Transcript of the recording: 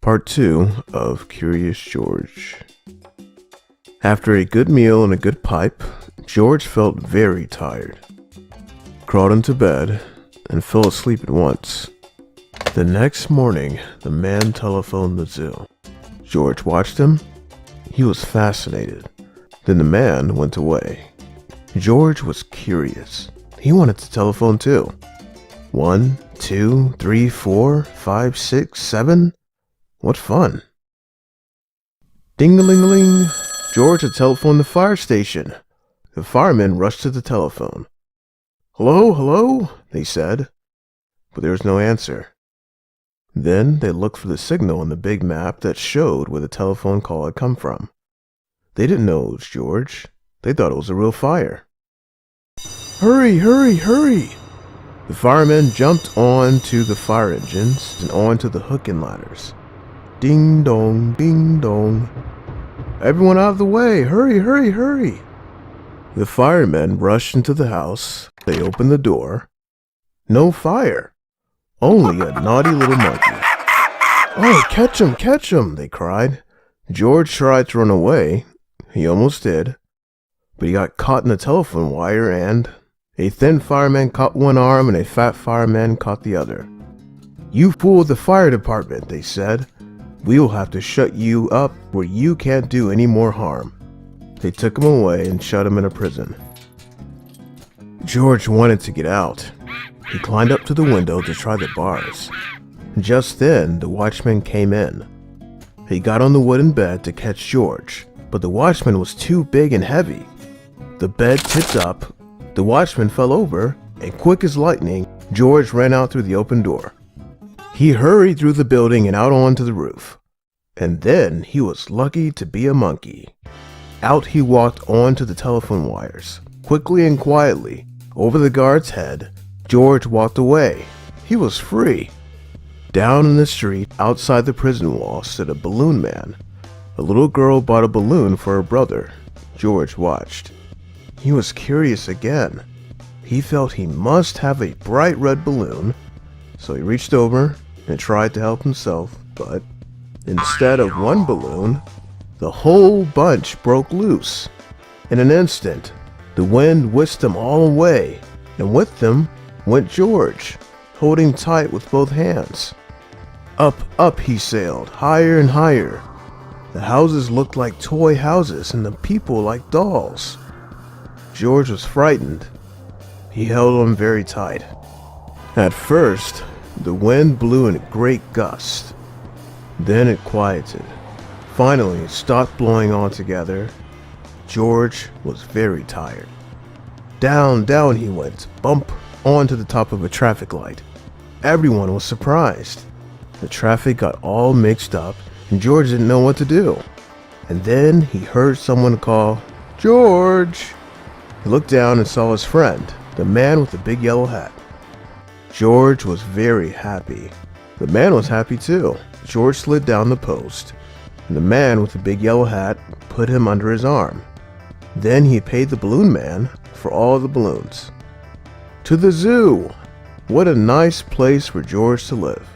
Part 2 of Curious George. After a good meal and a good pipe, George felt very tired, crawled into bed, and fell asleep at once. The next morning, the man telephoned the zoo. George watched him. He was fascinated. Then the man went away. George was curious. He wanted to telephone too. 1, 2, 3, 4, 5, 6, 7. What fun. Ding-a-ling-a-ling. George had telephoned the fire station. The firemen rushed to the telephone. Hello, hello, they said, but there was no answer. Then they looked for the signal on the big map that showed where the telephone call had come from. They didn't know it was George. They thought it was a real fire. Hurry, hurry, hurry! The firemen jumped onto the fire engines and onto the hook and ladders. Ding dong, ding dong. Everyone out of the way! Hurry, hurry, hurry! The firemen rushed into the house. They opened the door. No fire. Only a naughty little monkey. Oh, catch him, they cried. George tried to run away. He almost did. But he got caught in the telephone wire and a thin fireman caught one arm and a fat fireman caught the other. You fooled the fire department, they said. We will have to shut you up where you can't do any more harm. They took him away and shut him in a prison. George wanted to get out. He climbed up to the window to try the bars. Just then, the watchman came in. He got on the wooden bed to catch George, but the watchman was too big and heavy. The bed tipped up, the watchman fell over, and quick as lightning, George ran out through the open door. He hurried through the building and out onto the roof. And then he was lucky to be a monkey. Out he walked onto the telephone wires. Quickly and quietly, over the guard's head, George walked away. He was free. Down in the street, outside the prison wall, stood a balloon man. A little girl bought a balloon for her brother. George watched. He was curious again. He felt he must have a bright red balloon, so he reached over and tried to help himself, but instead of one balloon, the whole bunch broke loose. In an instant, the wind whisked them all away, and with them went George, holding tight with both hands. Up, up he sailed, higher and higher. The houses looked like toy houses and the people like dolls. George was frightened. He held on very tight. At first, the wind blew in a great gust. Then it quieted. Finally, it stopped blowing altogether. George was very tired. Down, down he went, bump onto the top of a traffic light. Everyone was surprised. The traffic got all mixed up, and George didn't know what to do. And then he heard someone call, George! He looked down and saw his friend, the man with the big yellow hat. George was very happy. The man was happy too. George slid down the post, and the man with the big yellow hat put him under his arm. Then he paid the balloon man for all the balloons. To the zoo! What a nice place for George to live.